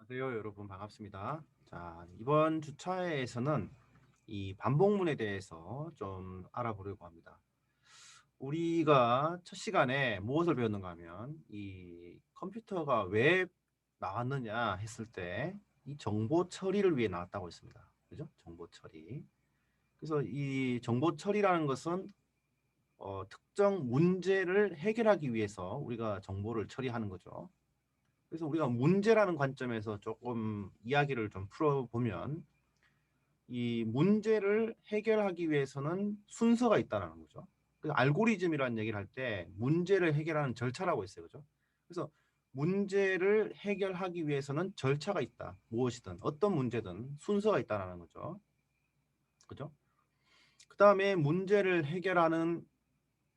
안녕하세요, 여러분 반갑습니다. 자, 이번 주차에서는 이 반복문에 대해서 좀 알아보려고 합니다. 우리가 첫 시간에 무엇을 배웠는가 하면 이 컴퓨터가 왜 나왔느냐 했을 때 이 정보 처리를 위해 나왔다고 했습니다. 그죠? 정보 처리. 그래서 이 정보 처리라는 것은 특정 문제를 해결하기 위해서 우리가 정보를 처리하는 거죠. 그래서 우리가 문제라는 관점에서 조금 이야기를 좀 풀어보면 이 문제를 해결하기 위해서는 순서가 있다는 거죠. 그래서 알고리즘이라는 얘기를 할 때 문제를 해결하는 절차라고 했어요. 그죠? 그래서 문제를 해결하기 위해서는 절차가 있다. 무엇이든 어떤 문제든 순서가 있다는 거죠. 그죠? 그 다음에 문제를 해결하는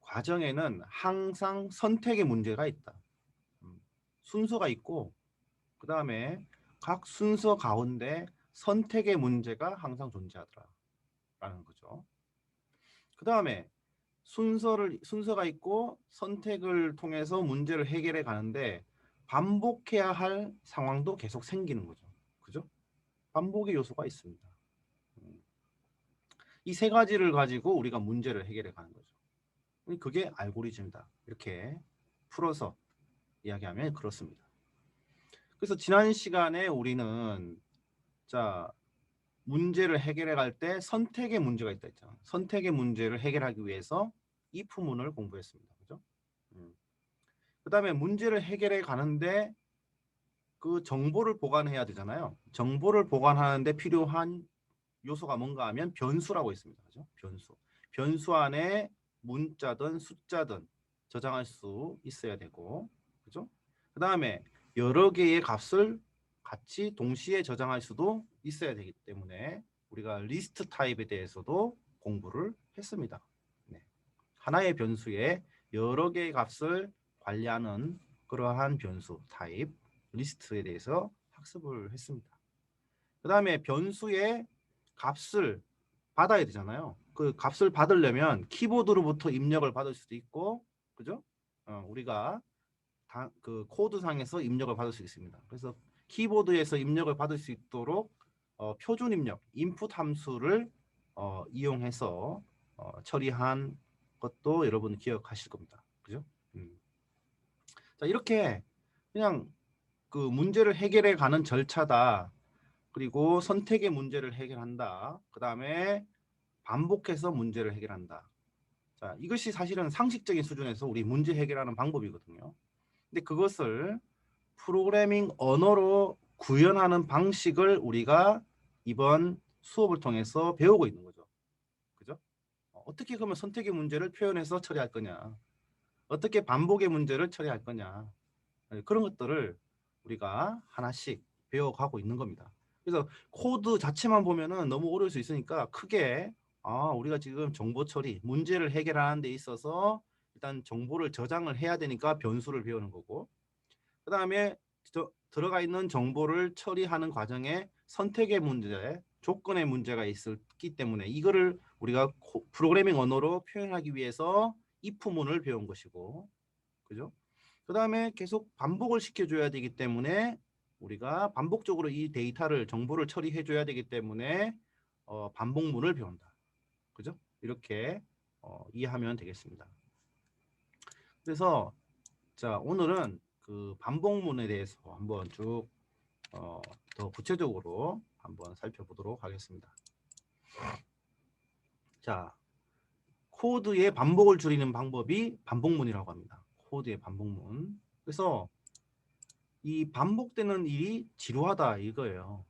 과정에는 항상 선택의 문제가 있다. 순서가 있고 그 다음에 각 순서 가운데 선택의 문제가 항상 존재하더라라는 거죠. 그 다음에 순서가 있고 선택을 통해서 문제를 해결해 가는데 반복해야 할 상황도 계속 생기는 거죠. 그죠? 반복의 요소가 있습니다. 이 세 가지를 가지고 우리가 문제를 해결해 가는 거죠. 그게 알고리즘이다. 이렇게 풀어서 이야기하면 그렇습니다. 그래서 지난 시간에 우리는 자 문제를 해결해 갈 때 선택의 문제가 있다 했잖아. 선택의 문제를 해결하기 위해서 if문을 공부했습니다. 그죠? 그다음에 문제를 해결해 가는데 그 정보를 보관해야 되잖아요. 정보를 보관하는데 필요한 요소가 뭔가 하면 변수라고 있습니다. 그죠? 변수. 변수 안에 문자든 숫자든 저장할 수 있어야 되고, 그죠? 그다음에 여러 개의 값을 같이 동시에 저장할 수도 있어야 되기 때문에 우리가 리스트 타입에 대해서도 공부를 했습니다. 네. 하나의 변수에 여러 개의 값을 관리하는 그러한 변수 타입 리스트에 대해서 학습을 했습니다. 그 다음에 변수의 값을 받아야 되잖아요. 그 값을 받으려면 키보드로부터 입력을 받을 수도 있고, 그죠? 우리가 그 코드상에서 입력을 받을 수 있습니다. 그래서 키보드에서 입력을 받을 수 있도록 표준 입력, 인풋 함수를 이용해서 처리한 것도 여러분 기억하실 겁니다. 그죠? 자, 이렇게 그냥 그 문제를 해결해 가는 절차다. 그리고 선택의 문제를 해결한다. 그 다음에 반복해서 문제를 해결한다. 자, 이것이 사실은 상식적인 수준에서 우리 문제 해결하는 방법이거든요. 근데 그것을 프로그래밍 언어로 구현하는 방식을 우리가 이번 수업을 통해서 배우고 있는 거죠. 그죠? 어떻게 그러면 선택의 문제를 표현해서 처리할 거냐? 어떻게 반복의 문제를 처리할 거냐? 그런 것들을 우리가 하나씩 배워가고 있는 겁니다. 그래서 코드 자체만 보면은 너무 어려울 수 있으니까 크게 우리가 지금 정보 처리, 문제를 해결하는 데 있어서 일단 정보를 저장을 해야 되니까 변수를 배우는 거고 그 다음에 들어가 있는 정보를 처리하는 과정에 선택의 문제, 조건의 문제가 있기 때문에 이거를 우리가 프로그래밍 언어로 표현하기 위해서 if문을 배운 것이고 그죠? 그 다음에 계속 반복을 시켜줘야 되기 때문에 우리가 반복적으로 이 데이터를 정보를 처리해줘야 되기 때문에 반복문을 배운다. 그죠? 이렇게 이해하면 되겠습니다. 그래서 자 오늘은 그 반복문에 대해서 한번 쭉 더 구체적으로 한번 살펴보도록 하겠습니다. 자 코드의 반복을 줄이는 방법이 반복문이라고 합니다. 코드의 반복문. 그래서 이 반복되는 일이 지루하다 이거예요.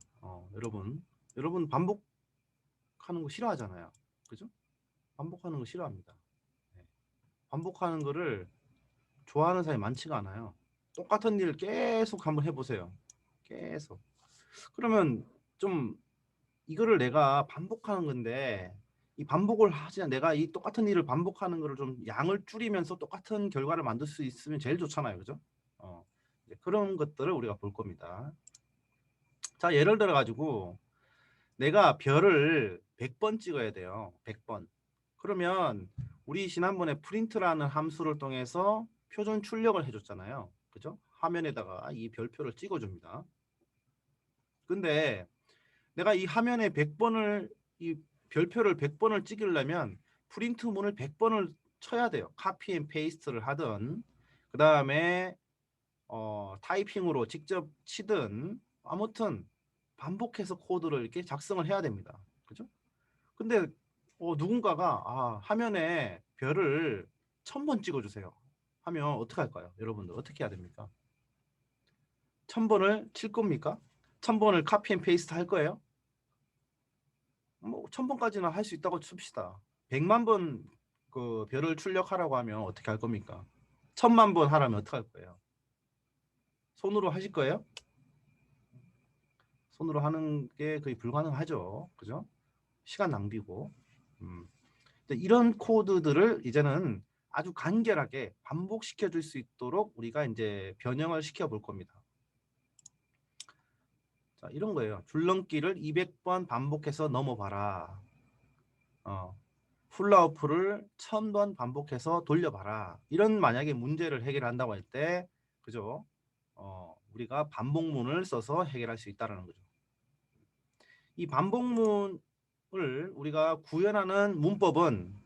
여러분 반복하는 거 싫어하잖아요. 그죠? 반복하는 거 싫어합니다. 네. 반복하는 거를 좋아하는 사람이 많지가 않아요. 똑같은 일을 계속 한번 해보세요. 계속. 그러면 좀 이거를 내가 반복하는 건데 이 반복을 하지 내가 이 똑같은 일을 반복하는 거를 좀 양을 줄이면서 똑같은 결과를 만들 수 있으면 제일 좋잖아요. 그죠? 그런 것들을 우리가 볼 겁니다. 자, 예를 들어 가지고 내가 별을 100번 찍어야 돼요. 100번. 그러면 우리 지난번에 프린트라는 함수를 통해서 표준 출력을 해줬잖아요. 그죠? 화면에다가 이 별표를 찍어줍니다. 근데 내가 이 화면에 100번을 이 별표를 100번을 찍으려면 프린트문을 100번을 쳐야 돼요. 카피 앤 페이스트를 하든 그다음에 타이핑으로 직접 치든 아무튼 반복해서 코드를 이렇게 작성을 해야 됩니다. 그죠? 근데 누군가가 화면에 별을 1000번 찍어주세요 하면 어떻게 할까요? 여러분들 어떻게 해야 됩니까? 1000번을 칠 겁니까? 1000번을 카피 앤 페이스트 할 거예요? 뭐 1000번까지는 할 수 있다고 칩시다. 100만 번 그 별을 출력하라고 하면 어떻게 할 겁니까? 1000만 번 하라면 어떻게 할 거예요? 손으로 하실 거예요? 손으로 하는 게 거의 불가능하죠. 그죠? 시간 낭비고. 이런 코드들을 이제는 아주 간결하게 반복시켜 줄 수 있도록 우리가 이제 변형을 시켜 볼 겁니다. 자, 이런 거예요. 줄넘기를 200번 반복해서 넘어봐라. 훌라후프를 1000번 반복해서 돌려봐라. 이런 만약에 문제를 해결한다고 할 때, 그죠? 우리가 반복문을 써서 해결할 수 있다는 거죠. 이 반복문을 우리가 구현하는 문법은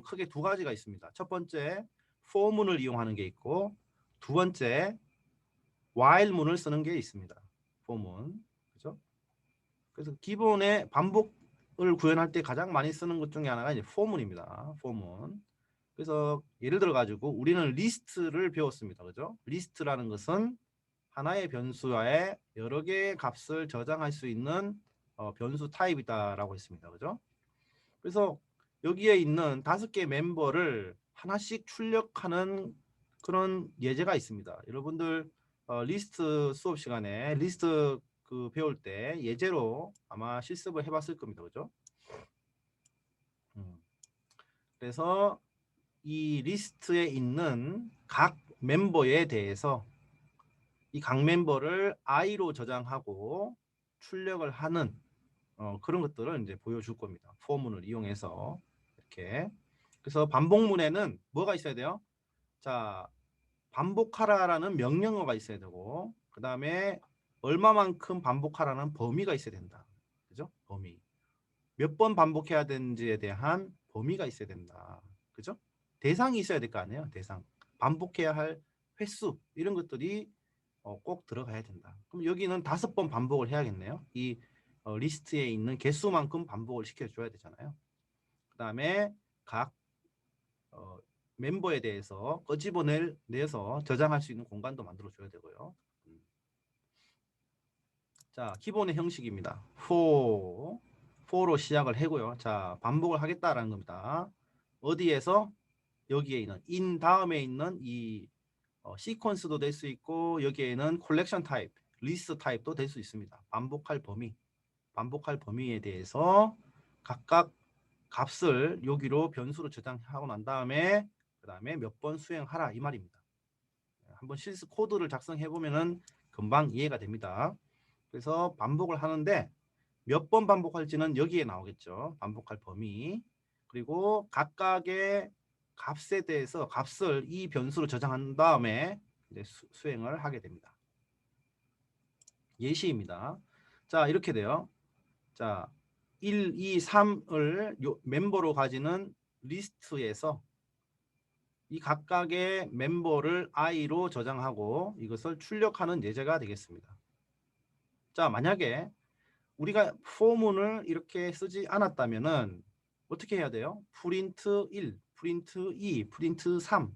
크게 두 가지가 있습니다. 첫 번째, for문을 이용하는 게 있고, 두 번째, while문을 쓰는 게 있습니다. for문, 그죠? 그래서 기본의 반복을 구현할 때 가장 많이 쓰는 것 중에 하나가 이제 for문입니다. for문. 그래서 예를 들어 가지고 우리는 리스트를 배웠습니다. 그죠? 리스트라는 것은 하나의 변수에 여러 개의 값을 저장할 수 있는 변수 타입이다라고 했습니다. 그죠? 그래서 여기에 있는 5개 멤버를 하나씩 출력하는 그런 예제가 있습니다. 여러분들 리스트 수업 시간에 리스트 그 배울 때 예제로 아마 실습을 해봤을 겁니다. 그죠? 그래서 이 리스트에 있는 각 멤버에 대해서 이 각 멤버를 i로 저장하고 출력을 하는 그런 것들을 이제 보여줄 겁니다. 포문을 이용해서 이렇게. 그래서 반복문에는 뭐가 있어야 돼요? 자, 반복하라라는 명령어가 있어야 되고, 그 다음에 얼마만큼 반복하라는 범위가 있어야 된다. 그죠? 범위. 몇 번 반복해야 되는지에 대한 범위가 있어야 된다. 그죠? 대상이 있어야 될 거 아니에요. 대상. 반복해야 할 횟수 이런 것들이 꼭 들어가야 된다. 그럼 여기는 5번 반복을 해야겠네요. 이 리스트에 있는 개수만큼 반복을 시켜줘야 되잖아요. 그 다음에 각 멤버에 대해서 끄집어내서 저장할 수 있는 공간도 만들어줘야 되고요. 자, 기본의 형식입니다. for로 시작을 하고요. 자, 반복을 하겠다라는 겁니다. 어디에서? 여기에 있는 in 다음에 있는 이 시퀀스도 될 수 있고 여기에는 콜렉션 타입, 리스트 타입도 될 수 있습니다. 반복할 범위에 대해서 각각 값을 여기로 변수로 저장하고 난 다음에 그 다음에 몇 번 수행하라 이 말입니다. 한번 실습 코드를 작성해 보면은 금방 이해가 됩니다. 그래서 반복을 하는데 몇 번 반복할지는 여기에 나오겠죠. 반복할 범위. 그리고 각각의 값에 대해서 값을 이 변수로 저장한 다음에 이제 수행을 하게 됩니다. 예시입니다. 자, 이렇게 돼요. 자, 1, 2, 3을 멤버로 가지는 리스트에서 이 각각의 멤버를 i로 저장하고 이것을 출력하는 예제가 되겠습니다. 자, 만약에 우리가 포문을 이렇게 쓰지 않았다면은 어떻게 해야 돼요? 프린트 1, 프린트 2, 프린트 3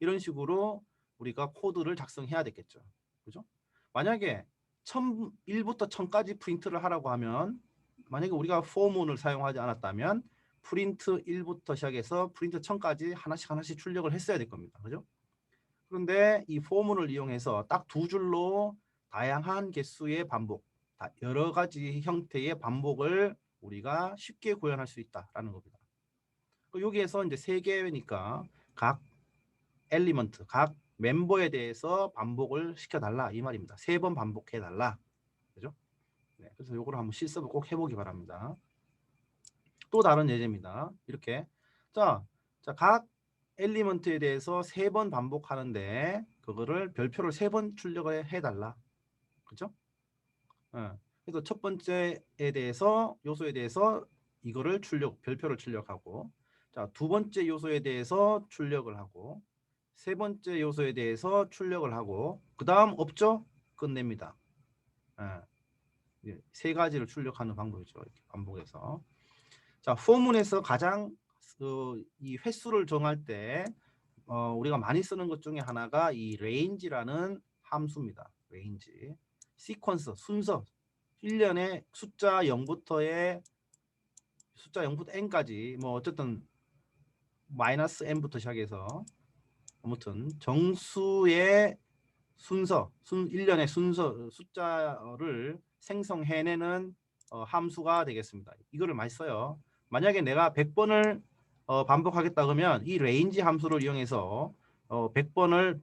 이런 식으로 우리가 코드를 작성해야 되겠죠. 그죠? 만약에 1부터 1000까지 프린트를 하라고 하면 만약에 우리가 포문을 사용하지 않았다면 프린트 1부터 시작해서 프린트 1000까지 하나씩 출력을 했어야 될 겁니다. 그죠? 그런데 이 포문을 이용해서 딱 2줄로 다양한 개수의 반복, 여러 가지 형태의 반복을 우리가 쉽게 구현할 수 있다라는 겁니다. 여기에서 이제 3개니까 각 엘리먼트, 각 멤버에 대해서 반복을 시켜달라 이 말입니다. 3번 반복해달라. 그죠? 네, 그래서 이걸 한번 실습을 꼭 해보기 바랍니다. 또 다른 예제입니다. 이렇게 각 엘리먼트에 대해서 3번 반복하는데 그거를 별표를 3번 출력을 해달라. 그죠? 그래서 첫 번째에 대해서 요소에 대해서 이거를 별표를 출력하고, 자, 두 번째 요소에 대해서 출력을 하고, 세 번째 요소에 대해서 출력을 하고, 그 다음 없죠? 끝냅니다. 세 가지를 출력하는 방법이죠. 이렇게 반복해서. 자, 포문에서 가장 이 횟수를 정할 때 우리가 많이 쓰는 것 중에 하나가 이 range라는 함수입니다. range. 시퀀스, 순서. 1년에 숫자 0부터의 숫자 0부터 n까지 뭐 어쨌든 마이너스 n부터 시작해서 아무튼 정수의 순서, 1년의 순서 숫자를 생성해내는 함수가 되겠습니다. 이거를 많이 써요. 만약에 내가 100번을 반복하겠다 그러면 이 range 함수를 이용해서 100번을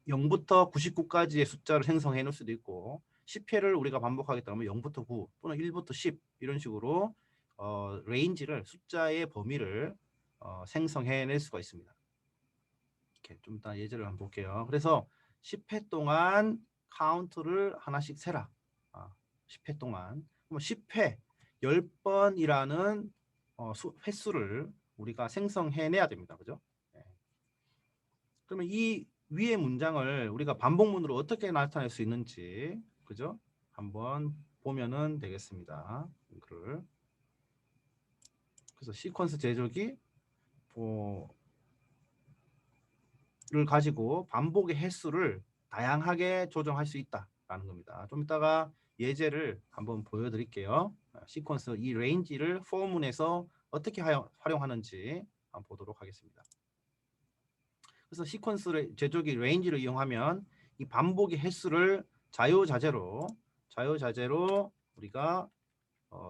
0부터 99까지의 숫자를 생성해 놓을 수도 있고 10회를 우리가 반복하겠다 하면 0부터 9 또는 1부터 10 이런 식으로 range를 숫자의 범위를 생성해낼 수가 있습니다. 이렇게 좀 이따 예제를 한번 볼게요. 그래서 10회 동안 카운트를 하나씩 세라. 10회 동안. 그럼 10회 10번이라는 횟수를 우리가 생성해내야 됩니다. 그죠? 네. 그러면 이 위의 문장을 우리가 반복문으로 어떻게 나타낼 수 있는지 그죠? 한번 보면은 되겠습니다. 그래서 시퀀스 제조기 를 가지고 반복의 횟수를 다양하게 조정할 수 있다라는 겁니다. 좀 이따가 예제를 한번 보여드릴게요. 시퀀스 이 레인지를 포문에서 어떻게 활용하는지 한번 보도록 하겠습니다. 그래서 시퀀스 제조기 레인지를 이용하면 이 반복의 횟수를 자유자재로 우리가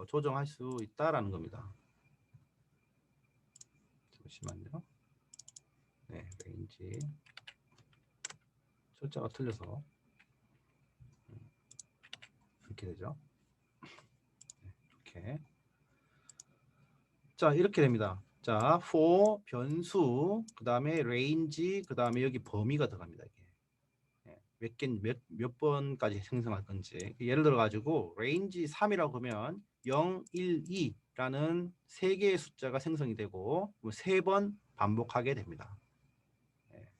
조정할 수 있다라는 겁니다. 잠시만요. 네, 레인지 철자가 틀려서 이렇게 되죠. 이렇게. 자, 이렇게 됩니다. 자, for 변수, 그 다음에 range, 그 다음에 여기 범위가 들어갑니다. 이게. 몇 번까지 생성할 건지. 예를 들어 가지고 range 3이라고 하면 0, 1, 2라는 세 개의 숫자가 생성이 되고 3번 반복하게 됩니다.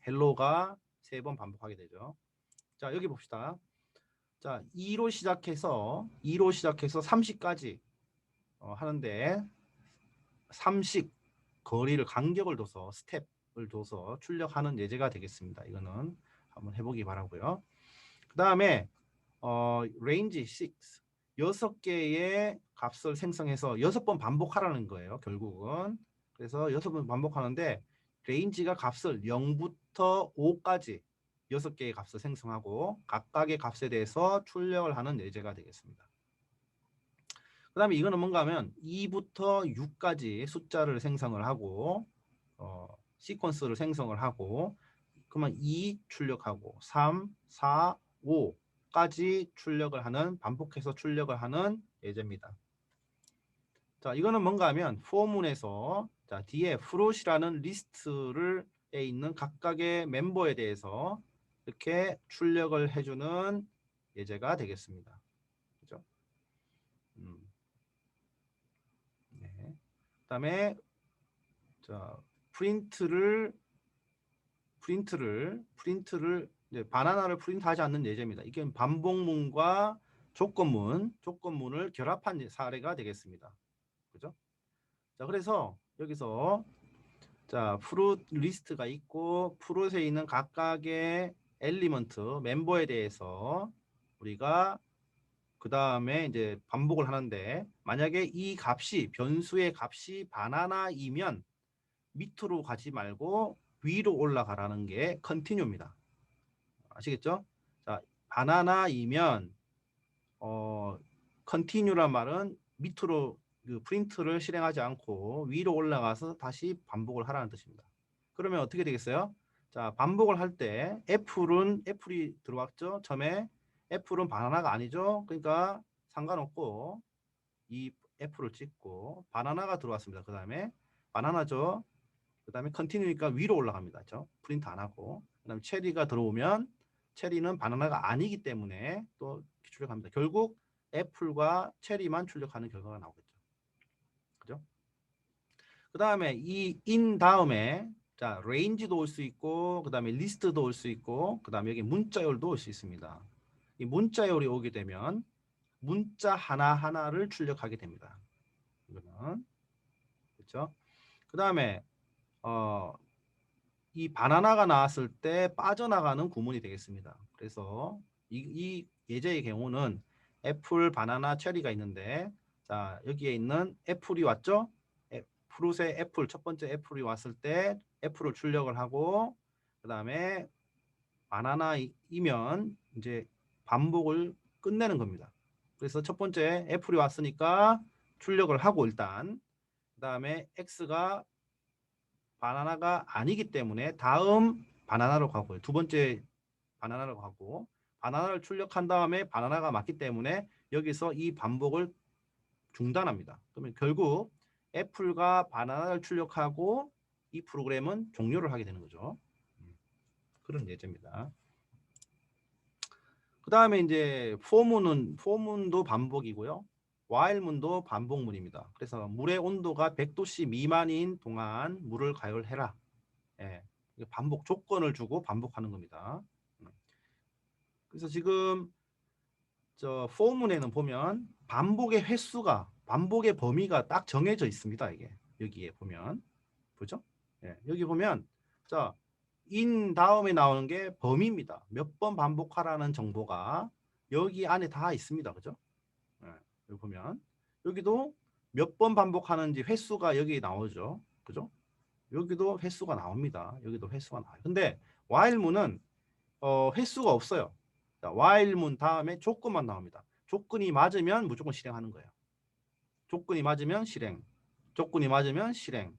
hello가 3번 반복하게 되죠. 자, 여기 봅시다. 자, 2로 시작해서 30까지 하는데 30 거리를 간격을 둬서 스텝을 둬서 출력하는 예제가 되겠습니다. 이거는 한번 해보기 바라고요. 그 다음에 range 6 6개의 값을 생성해서 6번 반복하라는 거예요. 결국은 그래서 6번 반복하는데 range가 값을 0부터 5까지 6개의 값을 생성하고 각각의 값에 대해서 출력을 하는 예제가 되겠습니다. 그 다음에 이거는 뭔가 하면 2부터 6까지 숫자를 생성을 하고 시퀀스를 생성을 하고 그러면 2 출력하고 3, 4, 5까지 출력을 하는 반복해서 출력을 하는 예제입니다. 자, 이거는 뭔가 하면 포문에서 자, 뒤에 float이라는 리스트에 있는 각각의 멤버에 대해서 이렇게 출력을 해주는 예제가 되겠습니다. 그죠? 네. 그다음에 자, 프린트를 이제 바나나를 프린트하지 않는 예제입니다. 이게 반복문과 조건문을 결합한 사례가 되겠습니다. 그죠? 자, 그래서 여기서 자, 프루트 리스트가 있고 프루트에 있는 각각의 엘리먼트 멤버에 대해서 우리가 그 다음에 이제 반복을 하는데 만약에 이 값이 변수의 값이 바나나이면 밑으로 가지 말고 위로 올라가라는 게 컨티뉴입니다. 아시겠죠? 자, 바나나이면 컨티뉴란 말은 밑으로 그 프린트를 실행하지 않고 위로 올라가서 다시 반복을 하라는 뜻입니다. 그러면 어떻게 되겠어요? 자, 반복을 할 때 애플이 들어왔죠? 처음에 애플은 바나나가 아니죠? 그러니까 상관없고 이 애플을 찍고 바나나가 들어왔습니다. 그 다음에 바나나죠? 그 다음에 컨티뉴니까 위로 올라갑니다. 그렇죠? 프린트 안 하고. 그 다음에 체리가 들어오면 체리는 바나나가 아니기 때문에 또 출력합니다. 결국 애플과 체리만 출력하는 결과가 나오겠죠. 그죠? 그 다음에 이 in 다음에 자 range도 올 수 있고 그 다음에 list도 올 수 있고 그 다음에 여기 문자열도 올 수 있습니다. 이 문자열이 오게 되면 문자 하나하나를 출력하게 됩니다. 이거는 그렇죠? 그 다음에 이 바나나가 나왔을 때 빠져나가는 구문이 되겠습니다. 그래서 이 예제의 경우는 애플, 바나나, 체리가 있는데 자 여기에 있는 애플이 왔죠? 프루트의 애플 첫 번째 애플이 왔을 때 애플을 출력을 하고 그 다음에 바나나이면 이제 반복을 끝내는 겁니다. 그래서 첫 번째 애플이 왔으니까 출력을 하고 일단 그 다음에 X가 바나나가 아니기 때문에 다음 바나나로 가고요. 두 번째 바나나로 가고 바나나를 출력한 다음에 바나나가 맞기 때문에 여기서 이 반복을 중단합니다. 그러면 결국 애플과 바나나를 출력하고 이 프로그램은 종료를 하게 되는 거죠. 그런 예제입니다. 그 다음에 이제 포문도 반복이고요. while문도 반복문입니다. 그래서 물의 온도가 100도씨 미만인 동안 물을 가열해라. 예, 반복 조건을 주고 반복하는 겁니다. 그래서 지금 저 포문에는 보면 반복의 범위가 딱 정해져 있습니다. 이게 여기에 보면 보죠? 예, 여기 보면 자 in 다음에 나오는 게 범위입니다. 몇 번 반복하라는 정보가 여기 안에 다 있습니다. 그죠? 예, 여기 보면 여기도 몇 번 반복하는지 횟수가 여기 나오죠. 그죠? 여기도 횟수가 나옵니다. 여기도 횟수가 나와요. 근데 while문은 횟수가 없어요. 자, while문 다음에 조건만 나옵니다. 조건이 맞으면 무조건 실행하는 거예요. 조건이 맞으면 실행. 조건이 맞으면 실행.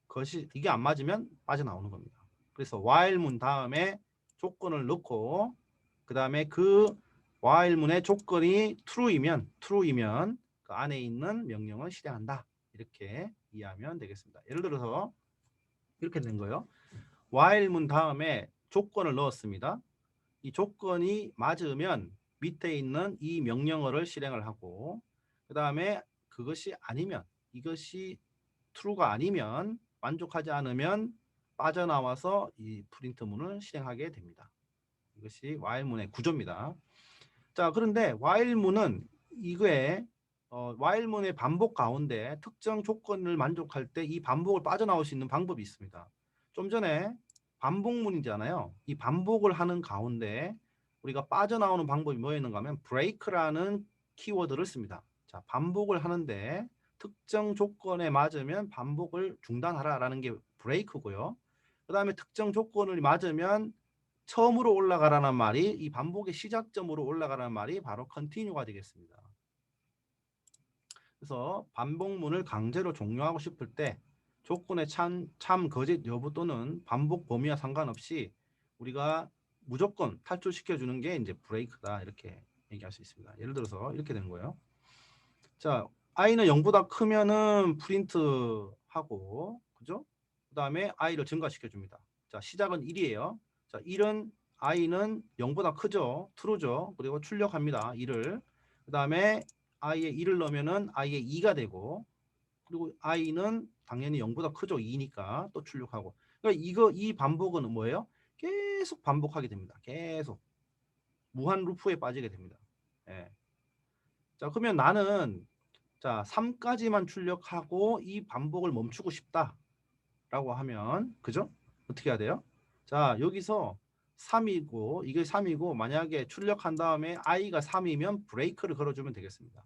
그것이 이게 안 맞으면 빠져나오는 겁니다. 그래서 while문 다음에 조건을 넣고 그 다음에 그 while문의 조건이 true이면 그 안에 있는 명령을 실행한다. 이렇게 이해하면 되겠습니다. 예를 들어서 이렇게 된 거예요. while문 다음에 조건을 넣었습니다. 이 조건이 맞으면 밑에 있는 이 명령어를 실행을 하고 그 다음에 그것이 아니면 이것이 true가 아니면 만족하지 않으면 빠져나와서 이 프린트문을 실행하게 됩니다. 이것이 while문의 구조입니다. 자 그런데 while문은 이거에 while문의 반복 가운데 특정 조건을 만족할 때 이 반복을 빠져나올 수 있는 방법이 있습니다. 좀 전에 반복문이잖아요. 이 반복을 하는 가운데 우리가 빠져나오는 방법이 뭐였는가 하면 break라는 키워드를 씁니다. 자 반복을 하는데 특정 조건에 맞으면 반복을 중단하라라는 게 break고요. 그 다음에 특정 조건을 맞으면 처음으로 올라가라는 말이 이 반복의 시작점으로 올라가라는 말이 바로 continue가 되겠습니다. 그래서 반복문을 강제로 종료하고 싶을 때 조건의 참 거짓 여부 또는 반복 범위와 상관없이 우리가 무조건 탈출시켜 주는 게 이제 브레이크다 이렇게 얘기할 수 있습니다. 예를 들어서 이렇게 되는 거예요. 자, i는 0보다 크면은 프린트 하고 그죠? 그다음에 i를 증가시켜 줍니다. 자, 시작은 1이에요. 자, 1은 i는 0보다 크죠. true죠. 그리고 출력합니다. 1을. 그다음에 i에 1을 넣으면은 i에 2가 되고 그리고 i는 당연히 0보다 크죠. 2니까 또 출력하고. 그러니까 이 반복은 뭐예요? 계속 반복하게 됩니다. 계속 무한 루프에 빠지게 됩니다. 예. 자, 그러면 나는 자, 3까지만 출력하고 이 반복을 멈추고 싶다라고 하면 그죠? 어떻게 해야 돼요? 자, 여기서 3이고 이게 3이고 만약에 출력한 다음에 i가 3이면 브레이크를 걸어주면 되겠습니다.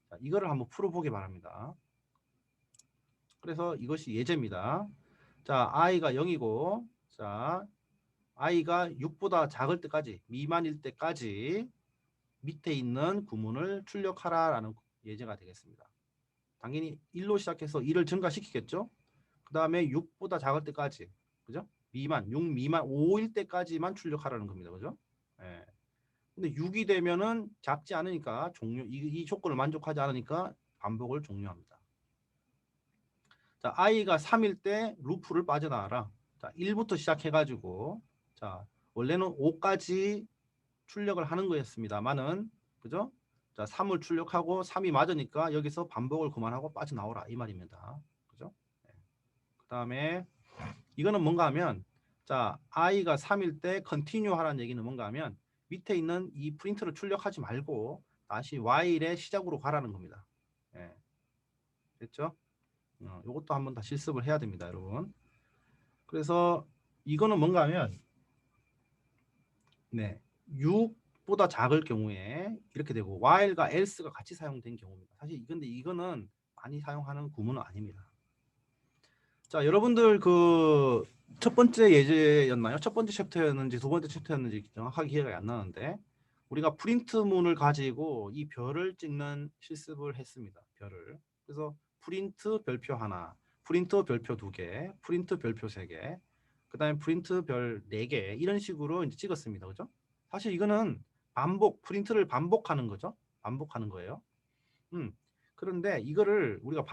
자, 이거를 한번 풀어보기 바랍니다. 그래서 이것이 예제입니다. 자, i가 0이고 자, i가 6보다 작을 때까지 미만일 때까지 밑에 있는 구문을 출력하라라는 예제가 되겠습니다. 당연히 1로 시작해서 1을 증가시키겠죠. 그 다음에 6보다 작을 때까지 그죠? 6 미만 5일 때까지만 출력하라는 겁니다. 그죠? 예. 근데 6이 되면은 작지 않으니까 이 조건을 만족하지 않으니까 반복을 종료합니다. 자, i가 3일 때 루프를 빠져나와라. 자, 1부터 시작해가지고 자 원래는 5까지 출력을 하는 거였습니다만은 그죠? 자, 3을 출력하고 3이 맞으니까 여기서 반복을 그만하고 빠져나오라 이 말입니다. 그죠? 네. 그 다음에 이거는 뭔가 하면 자, i가 3일 때 continue 하라는 얘기는 뭔가 하면 밑에 있는 이 프린트를 출력하지 말고 다시 while의 시작으로 가라는 겁니다. 예. 됐죠? 이것도 한번 다 실습을 해야 됩니다, 여러분. 그래서 이거는 뭔가 하면 네, 6보다 작을 경우에 이렇게 되고 while과 else가 같이 사용된 경우입니다. 사실 근데 이거는 많이 사용하는 구문은 아닙니다. 자, 여러분들 그 첫 번째 예제였나요? 첫 번째 챕터였는지 두 번째 챕터였는지 정확하게 기억이 안 나는데 우리가 프린트문을 가지고 이 별을 찍는 실습을 했습니다. 별을. 그래서 프린트 별표 하나, 프린트 별표 두 개, 프린트 별표 세 개, 그 다음에 프린트 별 네 개 이런 식으로 이제 찍었습니다. 그죠? 사실 이거는 반복, 프린트를 반복하는 거죠. 반복하는 거예요. 그런데 이거를 우리가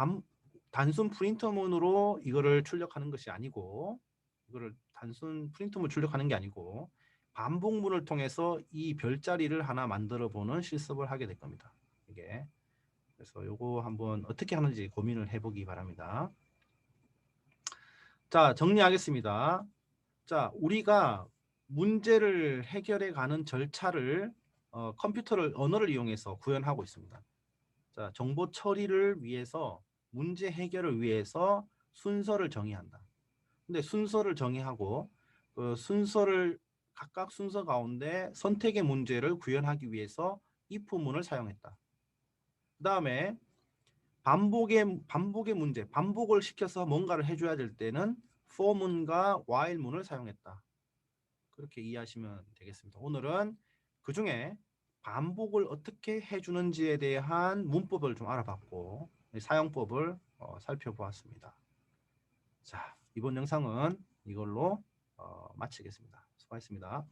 단순 프린터문으로 이거를 출력하는 것이 아니고 이거를 단순 프린터문 출력하는 게 아니고 반복문을 통해서 이 별자리를 하나 만들어 보는 실습을 하게 될 겁니다. 이게 그래서 요거 한번 어떻게 하는지 고민을 해보기 바랍니다. 자, 정리하겠습니다. 자, 우리가 문제를 해결해 가는 절차를 컴퓨터를 언어를 이용해서 구현하고 있습니다. 자, 정보 처리를 위해서 문제 해결을 위해서 순서를 정의한다. 근데 순서를 정의하고 그 순서를 각각 순서 가운데 선택의 문제를 구현하기 위해서 if문을 사용했다. 그 다음에 반복의 문제, 반복을 시켜서 뭔가를 해줘야 될 때는 for문과 while문을 사용했다. 그렇게 이해하시면 되겠습니다. 오늘은 그 중에 반복을 어떻게 해주는지에 대한 문법을 좀 알아봤고 사용법을 살펴보았습니다. 자, 이번 영상은 이걸로 마치겠습니다. 수고하셨습니다.